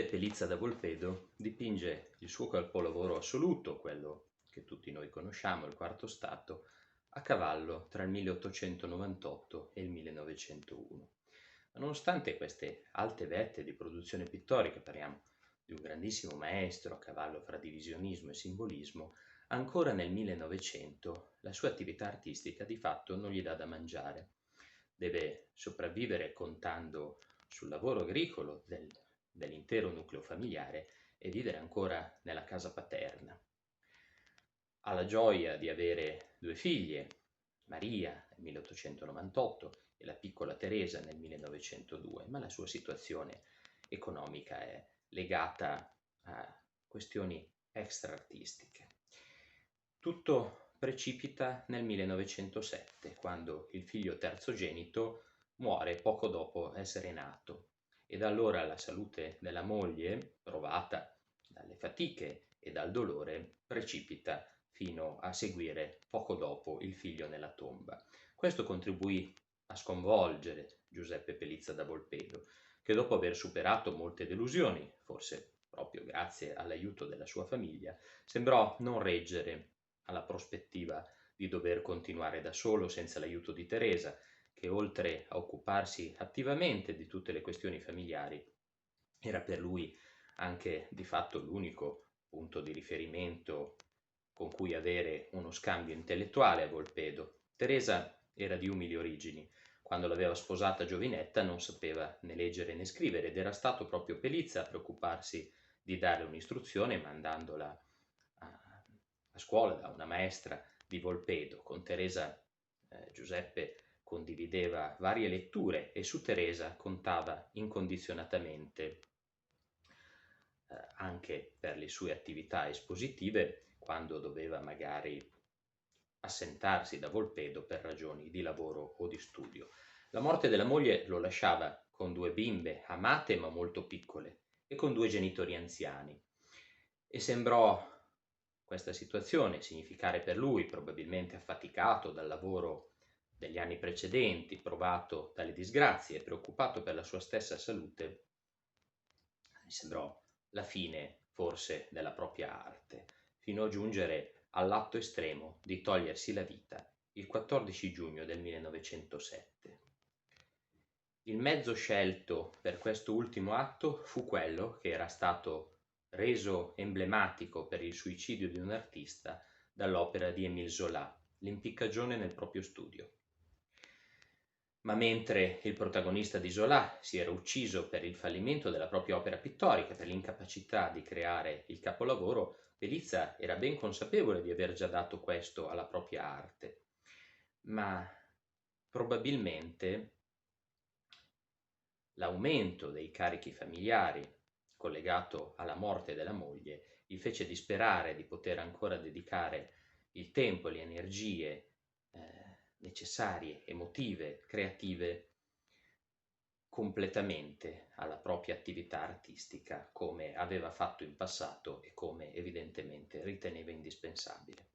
Pelizza da Volpedo dipinge il suo capolavoro assoluto, quello che tutti noi conosciamo, il Quarto Stato, a cavallo tra il 1898 e il 1901. Ma nonostante queste alte vette di produzione pittorica, parliamo di un grandissimo maestro a cavallo fra divisionismo e simbolismo, ancora nel 1900 la sua attività artistica di fatto non gli dà da mangiare. Deve sopravvivere contando sul lavoro agricolo dell'intero nucleo familiare e vivere ancora nella casa paterna. Ha la gioia di avere due figlie, Maria nel 1898 e la piccola Teresa nel 1902, ma la sua situazione economica è legata a questioni extra-artistiche. Tutto precipita nel 1907, quando il figlio terzogenito muore poco dopo essere nato, e da allora la salute della moglie, provata dalle fatiche e dal dolore, precipita fino a seguire poco dopo il figlio nella tomba. Questo contribuì a sconvolgere Giuseppe Pelizza da Volpedo, che dopo aver superato molte delusioni, forse proprio grazie all'aiuto della sua famiglia, sembrò non reggere alla prospettiva di dover continuare da solo senza l'aiuto di Teresa, che oltre a occuparsi attivamente di tutte le questioni familiari, era per lui anche di fatto l'unico punto di riferimento con cui avere uno scambio intellettuale a Volpedo. Teresa era di umili origini. Quando l'aveva sposata giovinetta non sapeva né leggere né scrivere ed era stato proprio Pelizza a preoccuparsi di dare un'istruzione mandandola a scuola da una maestra di Volpedo. Con Teresa Giuseppe condivideva varie letture e su Teresa contava incondizionatamente anche per le sue attività espositive quando doveva magari assentarsi da Volpedo per ragioni di lavoro o di studio. La morte della moglie lo lasciava con due bimbe amate ma molto piccole e con due genitori anziani, e sembrò questa situazione significare per lui, probabilmente affaticato dal lavoro degli anni precedenti, provato dalle disgrazie e preoccupato per la sua stessa salute, gli sembrò la fine forse della propria arte, fino a giungere all'atto estremo di togliersi la vita il 14 giugno del 1907. Il mezzo scelto per questo ultimo atto fu quello che era stato reso emblematico per il suicidio di un artista dall'opera di Émile Zola, l'impiccagione nel proprio studio. Ma mentre il protagonista di Zola si era ucciso per il fallimento della propria opera pittorica, per l'incapacità di creare il capolavoro, Pelizza era ben consapevole di aver già dato questo alla propria arte. Ma probabilmente l'aumento dei carichi familiari collegato alla morte della moglie gli fece disperare di poter ancora dedicare il tempo e le energie necessarie, emotive, creative, completamente alla propria attività artistica, come aveva fatto in passato e come evidentemente riteneva indispensabile.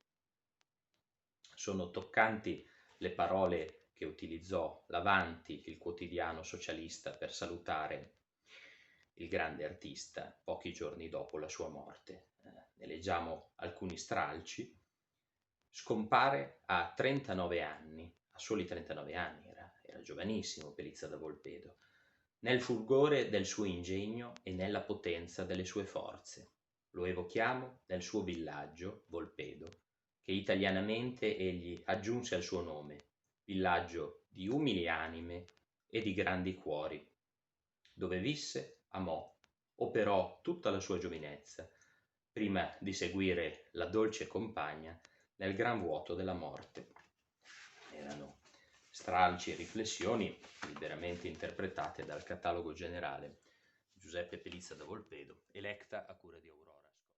Sono toccanti le parole che utilizzò l'Avanti, il quotidiano socialista, per salutare il grande artista pochi giorni dopo la sua morte. Ne leggiamo alcuni stralci. Scompare a 39 anni, a soli 39 anni, era giovanissimo Pelizza da Volpedo, nel fulgore del suo ingegno e nella potenza delle sue forze. Lo evochiamo nel suo villaggio, Volpedo, che italianamente egli aggiunse al suo nome, villaggio di umili anime e di grandi cuori, dove visse, amò, operò tutta la sua giovinezza, prima di seguire la dolce compagna nel gran vuoto della morte. Erano stralci e riflessioni liberamente interpretate dal catalogo generale Giuseppe Pelizza da Volpedo, Electa a cura di Aurora.